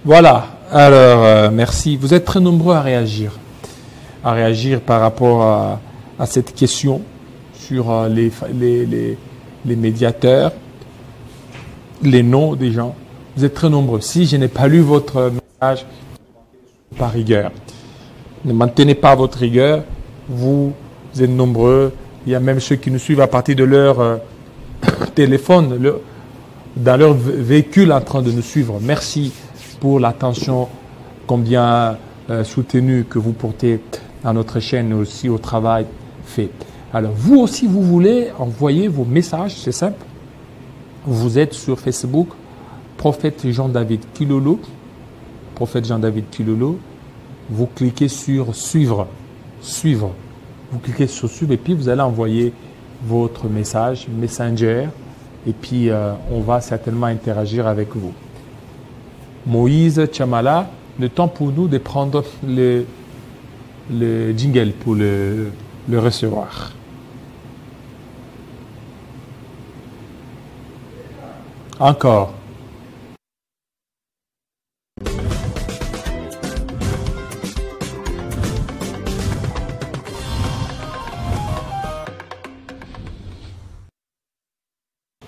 Voilà, alors merci. Vous êtes très nombreux à réagir par rapport à cette question sur les médiateurs, les noms des gens. Vous êtes très nombreux. Si je n'ai pas lu votre message, par rigueur. Ne maintenez pas votre rigueur. Vous êtes nombreux. Il y a même ceux qui nous suivent à partir de leur téléphone, dans leur véhicule en train de nous suivre. Merci pour l'attention combien soutenue que vous portez à notre chaîne et aussi au travail fait. Alors vous aussi, vous voulez envoyer vos messages, c'est simple. Vous êtes sur Facebook, Prophète Jean-David Kilolo. Prophète Jean-David Kilolo. Vous cliquez sur suivre. Suivre. Vous cliquez sur suivre et puis vous allez envoyer votre message, Messenger. Et puis on va certainement interagir avec vous. Moïse Chamala, le temps pour nous de prendre le jingle pour le recevoir. Encore.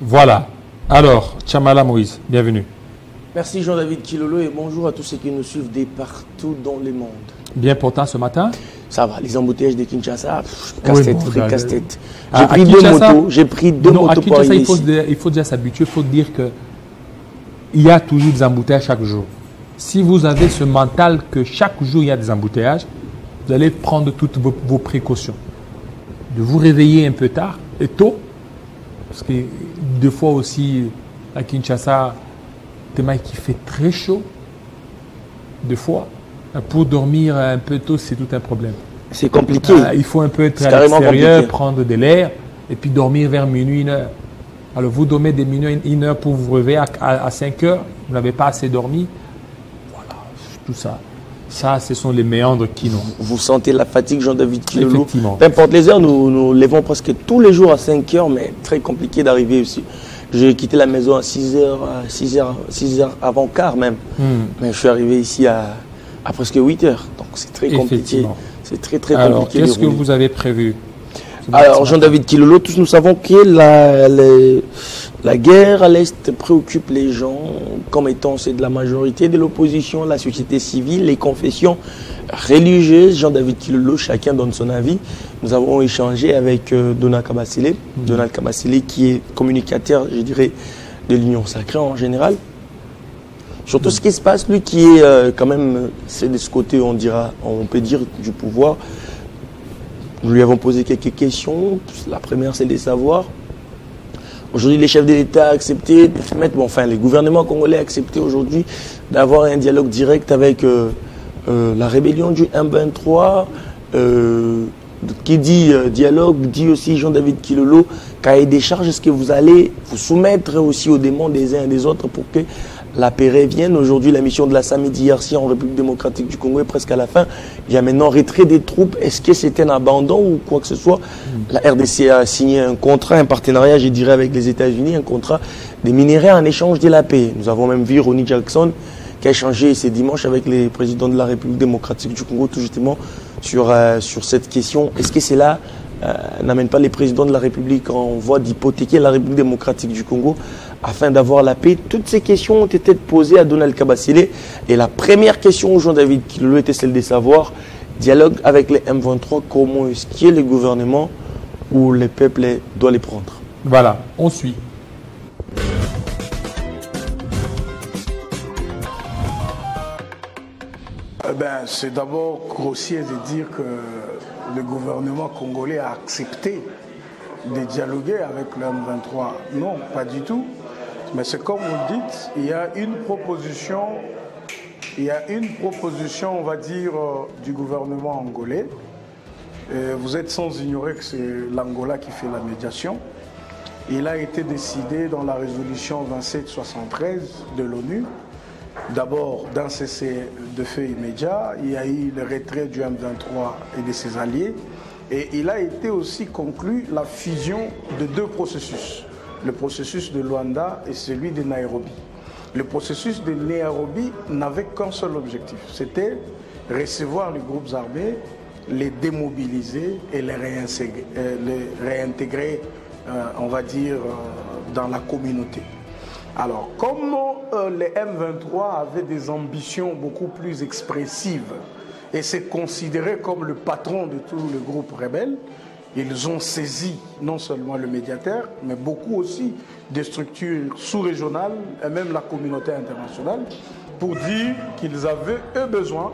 Voilà. Alors, Chamala Moïse, bienvenue. Merci Jean-David Kilolo et bonjour à tous ceux qui nous suivent de partout dans le monde. Bien portant ce matin? Ça va, les embouteillages de Kinshasa, casse-tête, oui, bon, casse-tête. J'ai pris deux motos pour arriver ici. Il faut déjà s'habituer, il faut dire qu'il y a toujours des embouteillages chaque jour. Si vous avez ce mental que chaque jour il y a des embouteillages, vous allez prendre toutes vos précautions. De vous réveiller un peu tard et tôt, parce que deux fois aussi à Kinshasa, tellement qu'il fait très chaud, deux fois. Pour dormir un peu tôt, c'est tout un problème. C'est compliqué. Il faut un peu être à l'extérieur, prendre de l'air et puis dormir vers minuit, 1 heure. Alors vous dormez des minuit, 1 heure pour vous réveiller à 5 heures, vous n'avez pas assez dormi. Voilà, tout ça. Ça, ce sont les méandres qui n'ont. Vous sentez la fatigue, Jean-David Kilolo? Effectivement. Peu importe les heures, nous levons presque tous les jours à 5 heures, mais très compliqué d'arriver aussi. J'ai quitté la maison à 6 heures avant quart même. Mais je suis arrivé ici à presque 8 heures. Donc c'est très compliqué. C'est très compliqué. Alors, qu'est-ce que vous avez prévu? Alors, Jean-David Kilolo, tous nous savons que la guerre à l'Est préoccupe les gens comme étant c'est de la majorité de l'opposition, la société civile, les confessions religieuses. Jean-David Kilolo, chacun donne son avis. Nous avons échangé avec Donald Kabasile. Donald Kabasile qui est communicateur, je dirais, de l'Union sacrée en général. Sur tout ce qui se passe, lui qui est quand même, c'est de ce côté, on peut dire, du pouvoir. Nous lui avons posé quelques questions. La première, c'est de savoir. Aujourd'hui, les chefs de l'État ont accepté, les gouvernements congolais ont accepté aujourd'hui d'avoir un dialogue direct avec la rébellion du M23. Qui dit dialogue, dit aussi Jean-David Kilolo, cahier des charges, est-ce que vous allez vous soumettre aussi aux demandes des uns et des autres pour que la paix revienne? Aujourd'hui, la mission de la SAMI-DRC en République démocratique du Congo est presque à la fin. Il y a maintenant retrait des troupes. Est-ce que c'est un abandon ou quoi que ce soit? La RDC a signé un contrat, un partenariat, je dirais, avec les États-Unis, un contrat des minerais en échange de la paix. Nous avons même vu Ronnie Jackson qui a échangé ce dimanche avec les présidents de la République démocratique du Congo, tout justement sur cette question. Est-ce que cela n'amène pas les présidents de la République en voie d'hypothéquer la République démocratique du Congo afin d'avoir la paix? Toutes ces questions ont été posées à Donald Kabasile. Et la première question au Jean-David Kilolo était celle de savoir, dialogue avec les M23, comment est-ce que le gouvernement ou le peuple doit les prendre? Voilà, on suit. C'est d'abord grossier de dire que le gouvernement congolais a accepté de dialoguer avec le M23. Non, pas du tout. Mais c'est comme vous le dites, il y a une proposition, on va dire, du gouvernement angolais. Et vous êtes sans ignorer que c'est l'Angola qui fait la médiation. Il a été décidé dans la résolution 2773 de l'ONU. D'abord, d'un cessez-le-feu immédiat, il y a eu le retrait du M23 et de ses alliés. Et il a été aussi conclu la fusion de deux processus, le processus de Luanda et celui de Nairobi. Le processus de Nairobi n'avait qu'un seul objectif, c'était recevoir les groupes armés, les démobiliser et les réintégrer, on va dire, dans la communauté. Alors, comme les M23 avaient des ambitions beaucoup plus expressives et c'est considéré comme le patron de tous les groupes rebelles, ils ont saisi non seulement le médiateur, mais beaucoup aussi des structures sous-régionales et même la communauté internationale pour dire qu'ils avaient eux besoin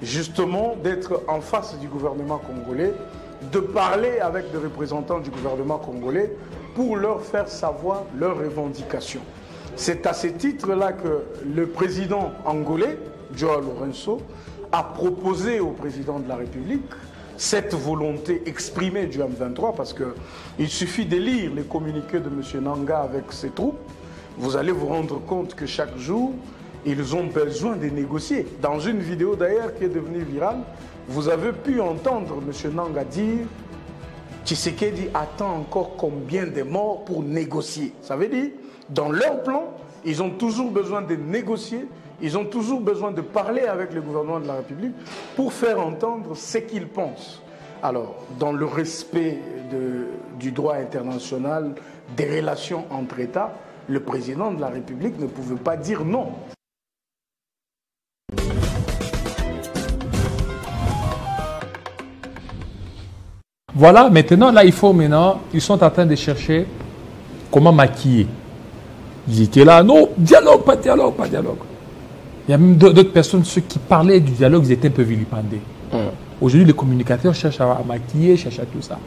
justement d'être en face du gouvernement congolais, de parler avec des représentants du gouvernement congolais pour leur faire savoir leurs revendications. C'est à ce titre-là que le président angolais, João Lourenço, a proposé au président de la République cette volonté exprimée du M23, parce qu'il suffit de lire les communiqués de M. Nanga avec ses troupes, vous allez vous rendre compte que chaque jour, ils ont besoin de négocier. Dans une vidéo d'ailleurs qui est devenue virale, vous avez pu entendre M. Nanga dire Tshisekedi attend encore combien de morts pour négocier. Ça veut dire, dans leur plan, ils ont toujours besoin de négocier, ils ont toujours besoin de parler avec le gouvernement de la République pour faire entendre ce qu'ils pensent. Alors, dans le respect du droit international, des relations entre États, le président de la République ne pouvait pas dire non. Voilà, maintenant, là, ils sont en train de chercher comment maquiller. Ils étaient là, non, dialogue, pas dialogue, pas dialogue. Il y a même d'autres personnes, ceux qui parlaient du dialogue, ils étaient un peu vilipendés. Aujourd'hui, les communicateurs cherchent à maquiller, cherchent à tout ça.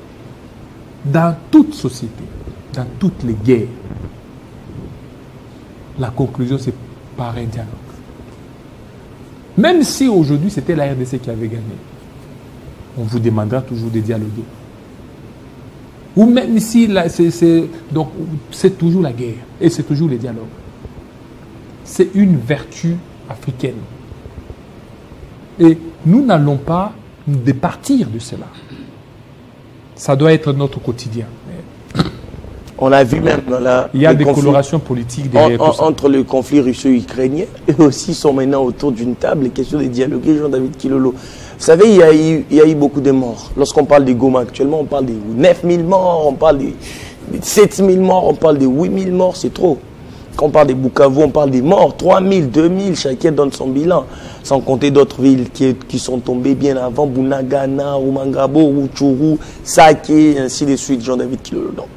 Dans toute société, dans toutes les guerres, la conclusion, c'est par un dialogue. Même si aujourd'hui, c'était la RDC qui avait gagné, on vous demandera toujours de dialoguer. Ou même si donc c'est toujours la guerre et c'est toujours le dialogue. C'est une vertu africaine. Et nous n'allons pas nous départir de cela. Ça doit être notre quotidien. On a vu même dans il y a des colorations politiques derrière entre le conflit russo-ukrainien et aussi sont maintenant autour d'une table, les questions de dialoguer, Jean-David Kilolo. Vous savez, il y a eu beaucoup de morts. Lorsqu'on parle des Goma actuellement, on parle de 9000 morts, on parle de 7000 morts, on parle de 8000 morts, c'est trop. Quand on parle des Bukavu, on parle des morts, 3000, 2000, chacun donne son bilan. Sans compter d'autres villes qui sont tombées bien avant, Bunagana, Rumangabo, Rutshuru, Sake, et ainsi de suite, Jean-David Kilolo. Donc,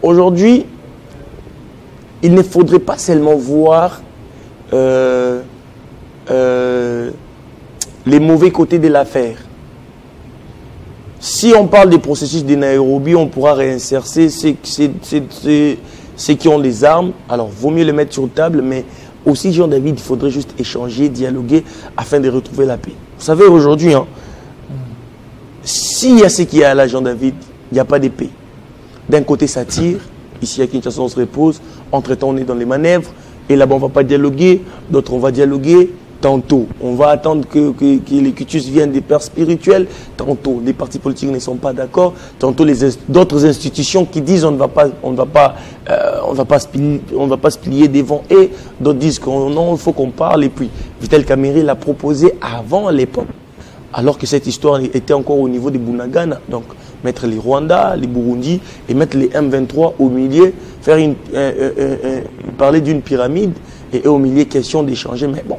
aujourd'hui, il ne faudrait pas seulement voir les mauvais côtés de l'affaire. Si on parle des processus de Nairobi, on pourra réinsérer ceux qui ont les armes. Alors, vaut mieux les mettre sur table, mais aussi, Jean-David, il faudrait juste échanger, dialoguer, afin de retrouver la paix. Vous savez, aujourd'hui, s'il y a ce qui est à la Jean-David, il n'y a pas de paix. D'un côté, ça tire. Ici, à Kinshasa, on se repose. Entre-temps, on est dans les manœuvres. Et là-bas, on ne va pas dialoguer. D'autres, on va dialoguer. Tantôt, on va attendre que les cutus viennent des pères spirituels. Tantôt, les partis politiques ne sont pas d'accord. Tantôt, d'autres institutions qui disent on ne va pas se plier devant. Et d'autres disent non, il faut qu'on parle. Et puis, Vital Kamerhe l'a proposé avant l'époque, alors que cette histoire était encore au niveau des Bunagana. Donc, mettre les Rwandais, les Burundi et mettre les M23 au milieu, parler d'une pyramide et au milieu, question d'échanger. Mais bon.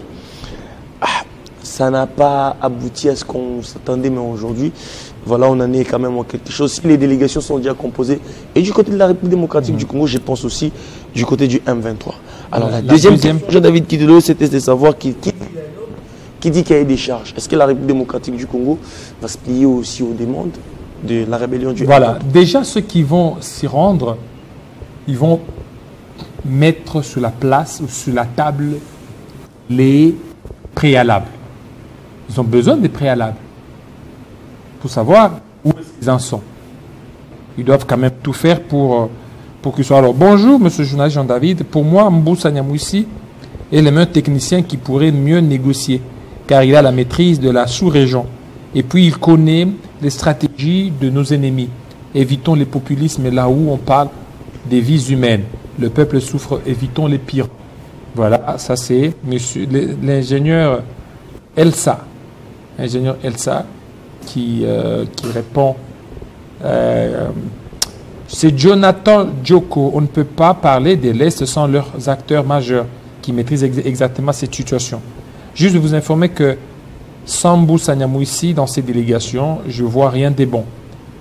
Ça n'a pas abouti à ce qu'on s'attendait, mais aujourd'hui, voilà, on en est quand même en quelque chose. Si les délégations sont déjà composées, et du côté de la République démocratique du Congo, je pense aussi du côté du M23. Alors, la deuxième question, Jean-David Kilolo, c'était de savoir qui dit qu'il y a des charges. Est-ce que la République démocratique du Congo va se plier aussi aux demandes de la rébellion du M23? Voilà, déjà ceux qui vont s'y rendre, ils vont mettre sur la place ou sur la table les préalables. Ils ont besoin des préalables pour savoir où ils en sont. Ils doivent quand même tout faire pour qu'ils soient. Alors, bonjour, monsieur le journaliste Jean-David. Pour moi, Mboussa Nyamwisi est le meilleur technicien qui pourrait mieux négocier, car il a la maîtrise de la sous-région. Et puis, il connaît les stratégies de nos ennemis. Évitons les populismes là où on parle des vies humaines. Le peuple souffre, évitons les pires. Voilà, ça c'est monsieur l'ingénieur Elsa. Ingénieur Elsa qui répond. C'est Jonathan Djoko. On ne peut pas parler de l'Est sans leurs acteurs majeurs qui maîtrisent exactement cette situation. Juste de vous informer que Sambou Sanyamou ici, dans ces délégations, je ne vois rien de bon.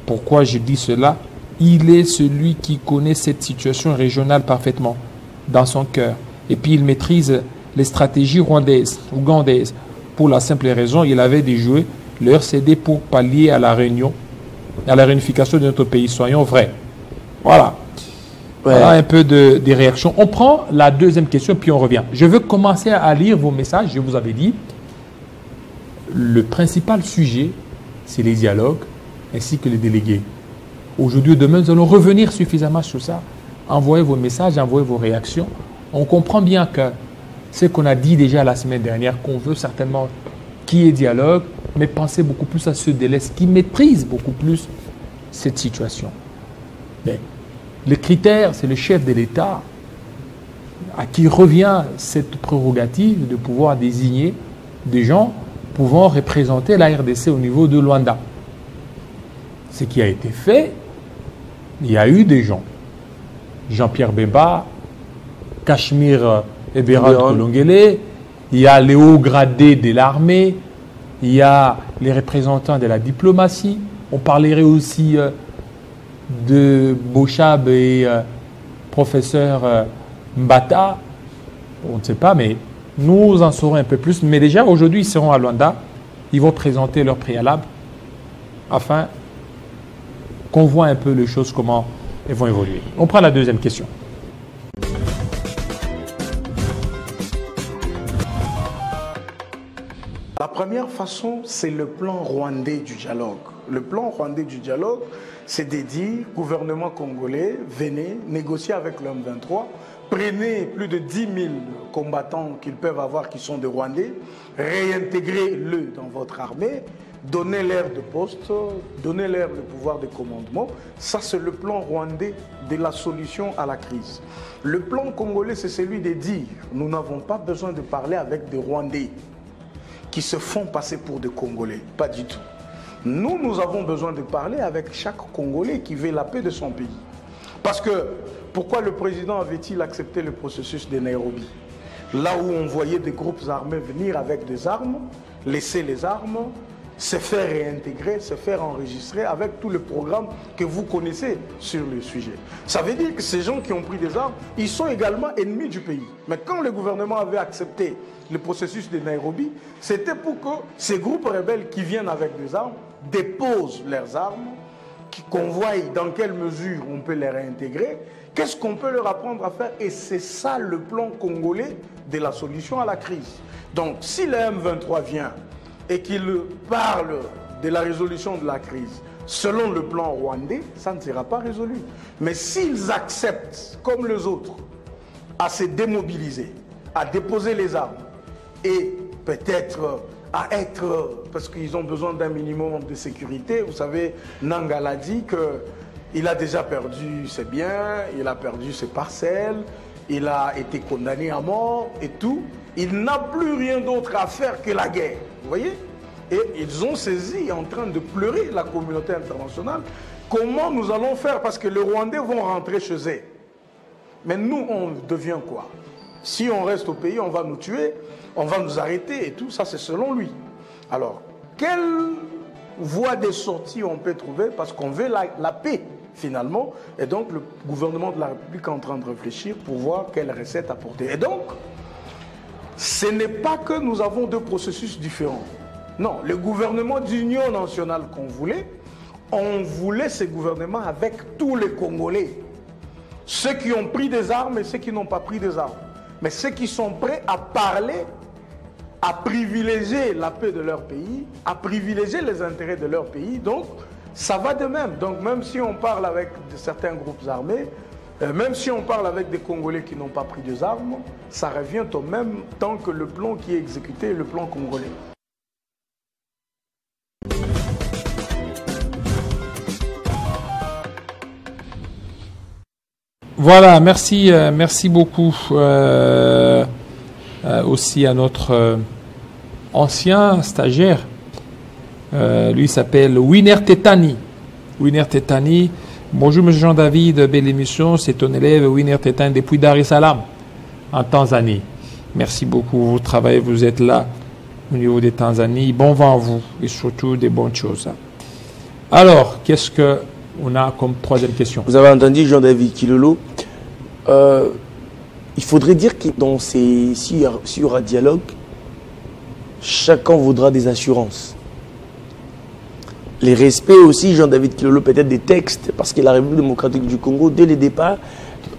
Pourquoi je dis cela? Il est celui qui connaît cette situation régionale parfaitement, dans son cœur. Et puis il maîtrise les stratégies rwandaises, ougandaises. Pour la simple raison, il avait déjoué le RCD pour pallier à la réunification de notre pays. Soyons vrais. Voilà. Ouais. Voilà un peu des réactions. On prend la deuxième question, puis on revient. Je veux commencer à lire vos messages. Je vous avais dit, le principal sujet, c'est les dialogues ainsi que les délégués. Aujourd'hui ou demain, nous allons revenir suffisamment sur ça. Envoyez vos messages, envoyez vos réactions. On comprend bien que ce qu'on a dit déjà la semaine dernière, qu'on veut certainement qu'il y ait dialogue, mais pensez beaucoup plus à ceux de l'Est qui maîtrisent beaucoup plus cette situation. Mais le critère, c'est le chef de l'État à qui revient cette prérogative de pouvoir désigner des gens pouvant représenter la RDC au niveau de Luanda. Ce qui a été fait, il y a eu des gens. Jean-Pierre Bemba, Cachemire Ebérard Kolongele, il y a les hauts gradés de l'armée, il y a les représentants de la diplomatie. On parlerait aussi de Bochab et professeur Mbata. On ne sait pas, mais nous en saurons un peu plus. Mais déjà, aujourd'hui, ils seront à Luanda. Ils vont présenter leur préalable afin qu'on voit un peu les choses, comment elles vont évoluer. On prend la deuxième question. La première façon, c'est le plan rwandais du dialogue. Le plan rwandais du dialogue, c'est de dire, gouvernement congolais, venez négocier avec le M23, prenez plus de 10 000 combattants qu'ils peuvent avoir qui sont des Rwandais, réintégrez-le dans votre armée, donnez-leur de poste, donnez-leur le pouvoir de commandement. Ça, c'est le plan rwandais de la solution à la crise. Le plan congolais, c'est celui de dire, nous n'avons pas besoin de parler avec des Rwandais qui se font passer pour des Congolais. Pas du tout. Nous avons besoin de parler avec chaque Congolais qui veut la paix de son pays. Parce que, pourquoi le président avait-il accepté le processus de Nairobi? Là où on voyait des groupes armés venir avec des armes, laisser les armes, se faire réintégrer, se faire enregistrer avec tout le programme que vous connaissez sur le sujet. Ça veut dire que ces gens qui ont pris des armes, ils sont également ennemis du pays. Mais quand le gouvernement avait accepté le processus de Nairobi, c'était pour que ces groupes rebelles qui viennent avec des armes déposent leurs armes, qu'on voie dans quelle mesure on peut les réintégrer, qu'est-ce qu'on peut leur apprendre à faire. Et c'est ça le plan congolais de la solution à la crise. Donc si le M23 vient et qu'il parle de la résolution de la crise selon le plan rwandais, ça ne sera pas résolu. Mais s'ils acceptent, comme les autres, à se démobiliser, à déposer les armes et peut-être à être, parce qu'ils ont besoin d'un minimum de sécurité, vous savez, Nangal a dit qu'il a déjà perdu ses biens, il a perdu ses parcelles, il a été condamné à mort et tout. Il n'a plus rien d'autre à faire que la guerre. Vous voyez? Et ils ont saisi, en train de pleurer, la communauté internationale. Comment nous allons faire? Parce que les Rwandais vont rentrer chez eux. Mais nous, on devient quoi? Si on reste au pays, on va nous tuer, on va nous arrêter et tout. Ça, c'est selon lui. Alors, quelle voie de sortie on peut trouver? Parce qu'on veut la paix, finalement. Et donc, le gouvernement de la République est en train de réfléchir pour voir quelle recette apporter. Et donc, ce n'est pas que nous avons deux processus différents. Non, le gouvernement d'union nationale qu'on voulait, on voulait ce gouvernement avec tous les Congolais. Ceux qui ont pris des armes et ceux qui n'ont pas pris des armes. Mais ceux qui sont prêts à parler, à privilégier la paix de leur pays, à privilégier les intérêts de leur pays. Donc, ça va de même. Donc, même si on parle avec certains groupes armés, même si on parle avec des Congolais qui n'ont pas pris des armes, ça revient au même temps que le plan qui est exécuté, le plan congolais. Voilà, merci beaucoup. aussi à notre ancien stagiaire. Lui s'appelle Winner Tetani. Winner Tetani. Bonjour, M. Jean-David, belle émission. C'est ton élève Winner Tetani depuis Dar es Salaam, en Tanzanie. Merci beaucoup. Vous travaillez, vous êtes là au niveau des Tanzanie. Bon vent à vous et surtout des bonnes choses. Alors, qu'est-ce qu'on a comme troisième question? Vous avez entendu Jean-David Kilolo. Il faudrait dire que s'il y aura dialogue, chacun voudra des assurances. Les respects aussi, Jean-David Kilolo, peut-être des textes, parce que la République démocratique du Congo, dès le départ,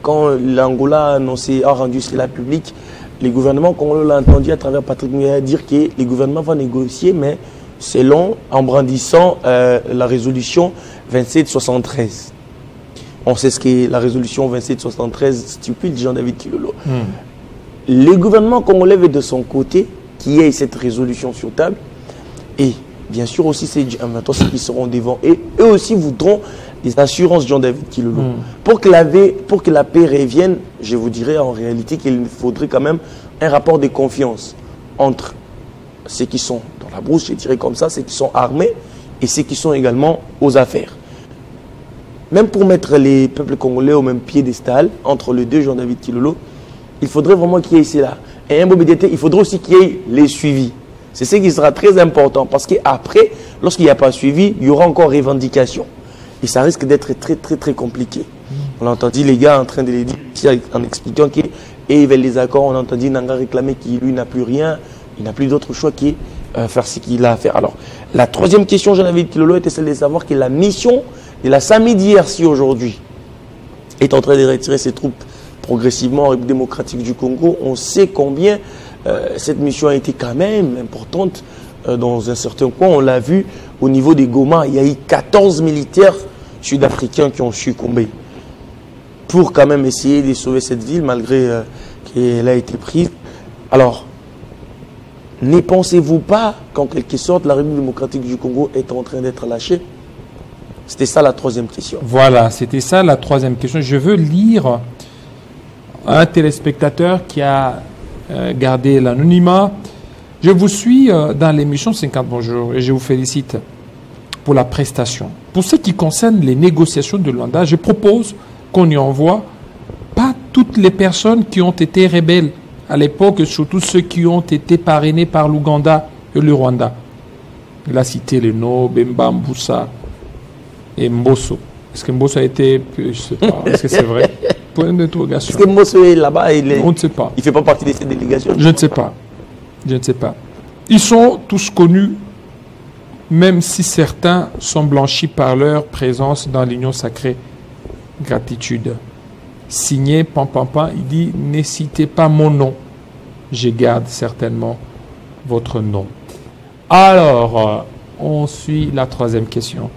quand l'Angola a rendu cela public, les gouvernements congolais l'ont entendu à travers Patrick Muyaya dire que les gouvernements vont négocier, mais selon, en brandissant la résolution 2773. On sait ce que la résolution 2773 stipule, Jean-David Kilolo. Les gouvernements congolais veulent de son côté qu'il y ait cette résolution sur table, et bien sûr aussi c'est maintenant ceux qui seront devant, et eux aussi voudront des assurances, Jean-David Kilolo. Pour que la paix revienne, je vous dirais en réalité qu'il faudrait quand même un rapport de confiance entre ceux qui sont dans la brousse, je dirais comme ça, ceux qui sont armés et ceux qui sont également aux affaires. Même pour mettre les peuples congolais au même piédestal, entre les deux, Jean-David Kilolo, il faudrait vraiment qu'il y ait cela. Et un beau BDT, il faudrait aussi qu'il y ait les suivis. C'est ce qui sera très important, parce qu'après, lorsqu'il n'y a pas suivi, il y aura encore revendication. Et ça risque d'être très, très, très compliqué. On a entendu les gars en train de les dire, en expliquant qu'ils veulent les accords. On a entendu Nanga réclamer qu'il lui n'a plus rien, il n'a plus d'autre choix que faire ce qu'il a à faire. Alors, la troisième question, Jean-David Kilolo, était celle de savoir que la mission de la SAMI d'IRC aujourd'hui est en train de retirer ses troupes progressivement en République démocratique du Congo. On sait combien cette mission a été quand même importante dans un certain coin. On l'a vu au niveau des Goma, il y a eu 14 militaires sud-africains qui ont succombé pour quand même essayer de sauver cette ville malgré qu'elle a été prise. Alors, ne pensez-vous pas qu'en quelque sorte la République démocratique du Congo est en train d'être lâchée? C'était ça la troisième question. Voilà, c'était ça la troisième question. Je veux lire un téléspectateur qui a gardé l'anonymat. Je vous suis dans l'émission 50 Bonjour et je vous félicite pour la prestation. Pour ce qui concerne les négociations de Luanda, je propose qu'on y envoie pas toutes les personnes qui ont été rebelles à l'époque, surtout ceux qui ont été parrainés par l'Ouganda et le Rwanda. Il a cité les noms, Bemba, Mboussa et Mbosso. Est-ce que Mbosso a été... Je ne sais pas. Est-ce que c'est vrai? Point d'interrogation. Est-ce que Mbosso est là-bas? On ne sait pas. Il ne fait pas partie de cette délégation? Je ne sais pas. Je ne sais pas. Ils sont tous connus, même si certains sont blanchis par leur présence dans l'union sacrée. Gratitude. Signé Pampampan, il dit « Ne citez pas mon nom, je garde certainement votre nom. » Alors, on suit la troisième question.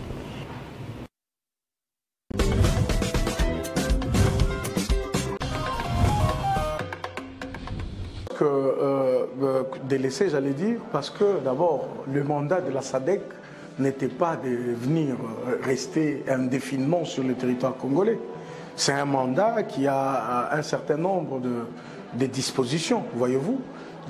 Délaissé, j'allais dire, parce que d'abord, le mandat de la SADC n'était pas de venir rester indéfiniment sur le territoire congolais. C'est un mandat qui a un certain nombre de dispositions, voyez-vous.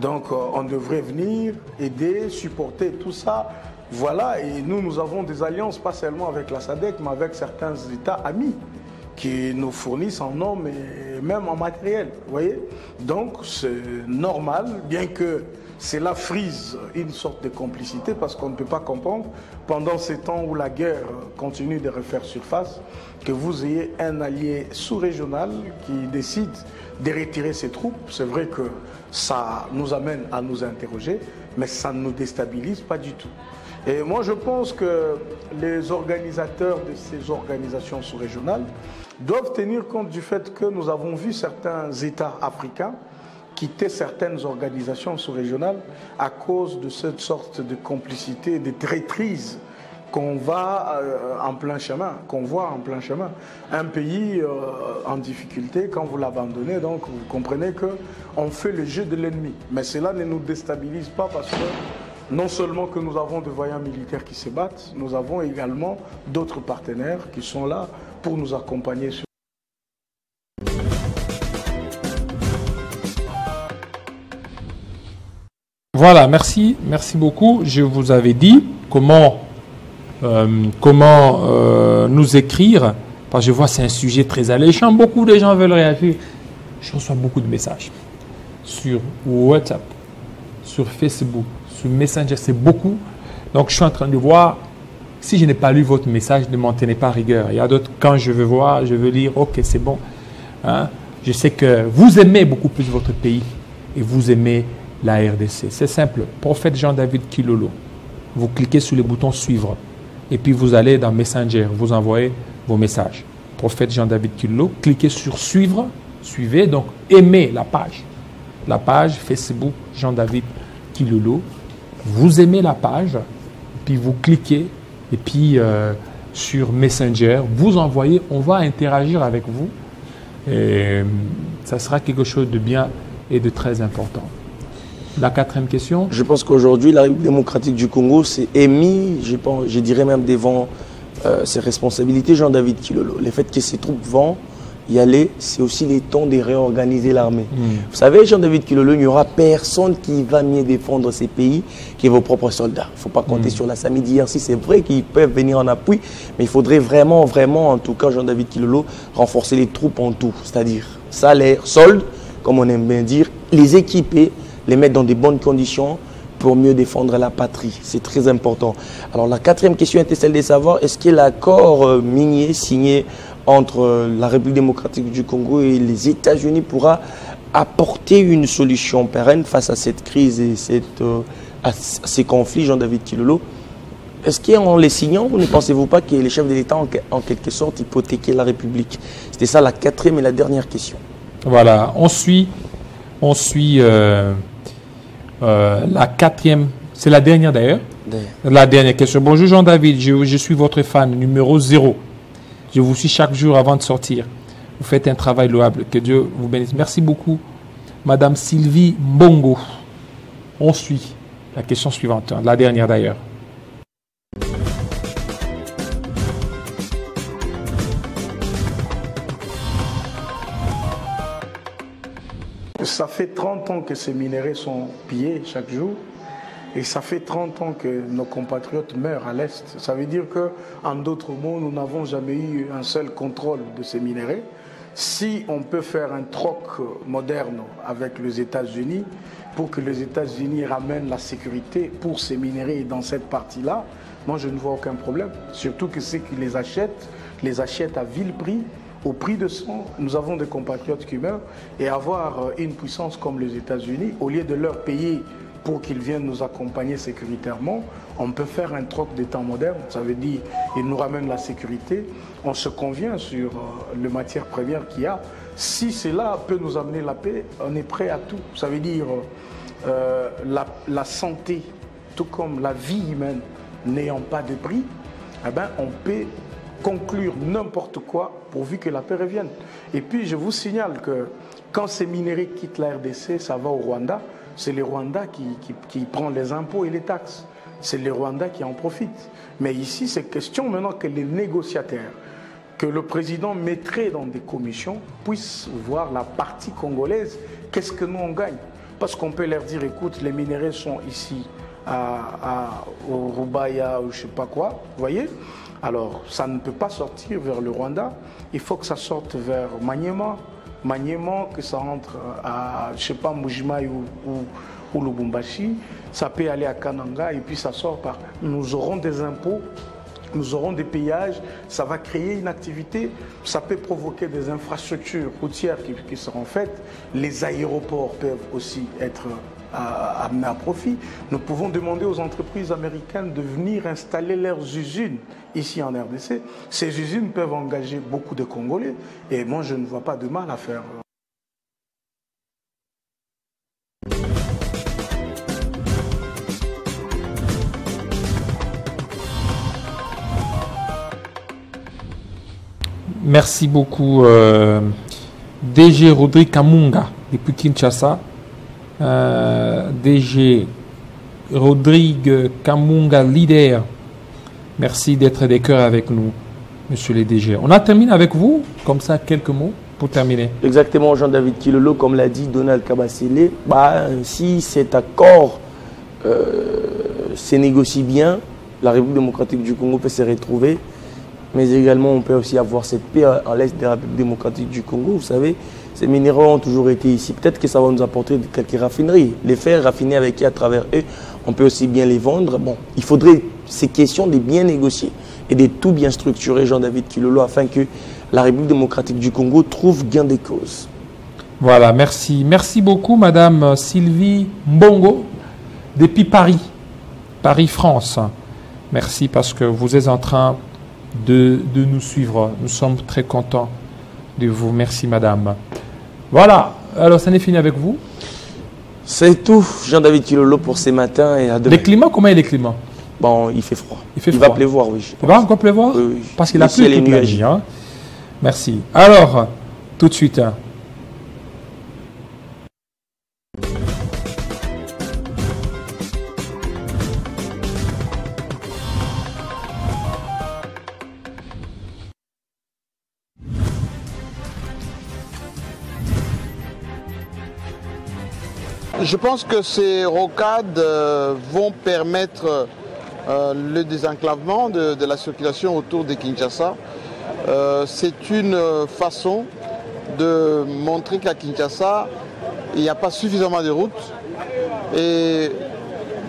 Donc, on devrait venir aider, supporter tout ça. Voilà, et nous avons des alliances, pas seulement avec la SADC, mais avec certains États amis qui nous fournissent en hommes et même en matériel, vous voyez. Donc, c'est normal, bien que cela frise une sorte de complicité, parce qu'on ne peut pas comprendre, pendant ces temps où la guerre continue de refaire surface, que vous ayez un allié sous-régional qui décide de retirer ses troupes. C'est vrai que ça nous amène à nous interroger, mais ça ne nous déstabilise pas du tout. Et moi, je pense que les organisateurs de ces organisations sous-régionales doivent tenir compte du fait que nous avons vu certains États africains quitter certaines organisations sous-régionales à cause de cette sorte de complicité, de traîtrise qu'on va en plein chemin, qu'on voit en plein chemin. Un pays en difficulté, quand vous l'abandonnez, donc vous comprenez qu'on fait le jeu de l'ennemi. Mais cela ne nous déstabilise pas, parce que non seulement que nous avons des voyants militaires qui se battent, nous avons également d'autres partenaires qui sont là pour nous accompagner sur Voilà, merci beaucoup. Je vous avais dit comment nous écrire, parce que je vois que c'est un sujet très alléchant. Beaucoup de gens veulent réagir. Je reçois beaucoup de messages sur WhatsApp, sur Facebook, sur Messenger, c'est beaucoup. Donc, je suis en train de voir, si je n'ai pas lu votre message, ne m'en tenez pas rigueur. Il y a d'autres, quand je veux voir, je veux lire, ok, c'est bon. Hein? Je sais que vous aimez beaucoup plus votre pays et vous aimez la RDC. C'est simple. Prophète Jean-David Kilolo. Vous cliquez sur le bouton suivre et puis vous allez dans Messenger, vous envoyez vos messages. Prophète Jean-David Kilolo, cliquez sur suivre, suivez, donc aimez la page Facebook Jean-David Kilolo. Vous aimez la page, puis vous cliquez et puis sur Messenger, vous envoyez, on va interagir avec vous et ça sera quelque chose de bien et de très important. La quatrième question. Je pense qu'aujourd'hui, la République démocratique du Congo s'est émis, je dirais même devant ses responsabilités, Jean-David Kilolo. Le fait que ses troupes vont y aller, c'est aussi le temps de réorganiser l'armée. Vous savez, Jean-David Kilolo, il n'y aura personne qui va mieux défendre ces pays que vos propres soldats. Il ne faut pas compter sur la SAMI-DRC. C'est vrai qu'ils peuvent venir en appui, mais il faudrait vraiment, en tout cas, Jean-David Kilolo, renforcer les troupes en tout. C'est-à-dire salaire, solde, comme on aime bien dire, les équiper, les mettre dans des bonnes conditions pour mieux défendre la patrie. C'est très important. Alors la quatrième question était celle de savoir, est-ce que l'accord minier signé entre la République démocratique du Congo et les États-Unis pourra apporter une solution pérenne face à cette crise et à ces conflits, Jean-David Kilolo? Est-ce qu'en les signant, ne pensez-vous pas que les chefs de l'État ont en quelque sorte hypothéqué la République? C'était ça la quatrième et la dernière question. Voilà, on suit la quatrième, c'est la dernière d'ailleurs. La dernière question. Bonjour Jean-David, je suis votre fan numéro 0. Je vous suis chaque jour avant de sortir. Vous faites un travail louable. Que Dieu vous bénisse. Merci beaucoup. Madame Sylvie Mbongo. On suit la question suivante, la dernière d'ailleurs. Ça fait 30 ans que ces minerais sont pillés chaque jour et ça fait 30 ans que nos compatriotes meurent à l'Est. Ça veut dire qu'en d'autres mots, nous n'avons jamais eu un seul contrôle de ces minerais. Si on peut faire un troc moderne avec les États-Unis pour que les États-Unis ramènent la sécurité pour ces minerais dans cette partie-là, moi je ne vois aucun problème. Surtout que ceux qui les achètent à vil prix, au prix de sang. Nous avons des compatriotes qui meurent et avoir une puissance comme les États-Unis, au lieu de leur payer pour qu'ils viennent nous accompagner sécuritairement, on peut faire un troc des temps modernes. Ça veut dire qu'ils nous ramènent la sécurité. On se convient sur les matières premières qu'il y a. Si cela peut nous amener la paix, on est prêt à tout. Ça veut dire la santé, tout comme la vie humaine n'ayant pas de prix, eh ben, on peut conclure n'importe quoi pourvu que la paix revienne. Et puis je vous signale que quand ces minéraux quittent la RDC, ça va au Rwanda, c'est le Rwanda qui prend les impôts et les taxes. C'est le Rwanda qui en profite. Mais ici, c'est question maintenant que les négociateurs, que le président mettrait dans des commissions, puissent voir la partie congolaise, qu'est-ce que nous on gagne. Parce qu'on peut leur dire, écoute, les minéraux sont ici au Rubaya ou je ne sais pas quoi, vous voyez. Alors, ça ne peut pas sortir vers le Rwanda, il faut que ça sorte vers Maniema, que ça rentre à, je ne sais pas, Mujimai ou Lubumbashi, ça peut aller à Kananga et puis ça sort par... Nous aurons des impôts, nous aurons des payages, ça va créer une activité, ça peut provoquer des infrastructures routières qui seront faites, les aéroports peuvent aussi être amenés à profit. Nous pouvons demander aux entreprises américaines de venir installer leurs usines ici en RDC. Ces usines peuvent engager beaucoup de Congolais et moi je ne vois pas de mal à faire. Merci beaucoup, DG Rodrigue Kamunga, depuis Kinshasa. DG Rodrigue Kamunga, leader. Merci d'être des cœurs avec nous, monsieur le DG. On a terminé avec vous, comme ça, quelques mots pour terminer. Exactement, Jean-David Kilolo, comme l'a dit Donald Kabasele, si cet accord se négocie bien, la République démocratique du Congo peut se retrouver, mais également on peut aussi avoir cette paix à l'est de la République démocratique du Congo. Vous savez, ces minéraux ont toujours été ici. Peut-être que ça va nous apporter quelques raffineries. Les faire raffiner avec qui à travers eux, on peut aussi bien les vendre. Bon, il faudrait ces questions de bien négocier et de tout bien structurer, Jean-David Kilolo, afin que la République démocratique du Congo trouve gain de cause. Voilà, merci. Merci beaucoup, Madame Sylvie Mbongo, depuis Paris, France. Merci parce que vous êtes en train de nous suivre. Nous sommes très contents de vous. Merci, Madame. Voilà, alors ça n'est fini avec vous. C'est tout, Jean-David Kilolo, pour ce matin et à demain. Les climats, comment est le climat? Bon, il fait froid. Il va pleuvoir, oui. Il va encore pleuvoir? Oui, oui. Parce qu'il a plu toute la nuit. Hein? Merci. Alors, tout de suite. Je pense que ces rocades vont permettre le désenclavement de la circulation autour de Kinshasa. C'est une façon de montrer qu'à Kinshasa, il n'y a pas suffisamment de routes. Et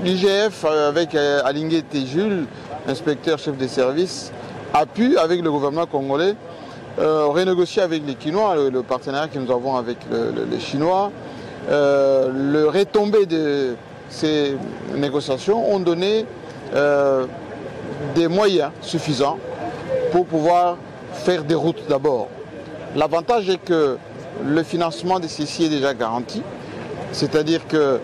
l'IGF, avec Alingué Téjul, inspecteur chef des services, a pu, avec le gouvernement congolais, renégocier avec les Chinois, le partenariat que nous avons avec les Chinois. Le retombé de ces négociations ont donné des moyens suffisants pour pouvoir faire des routes d'abord. L'avantage est que le financement de ceci est déjà garanti, c'est-à-dire que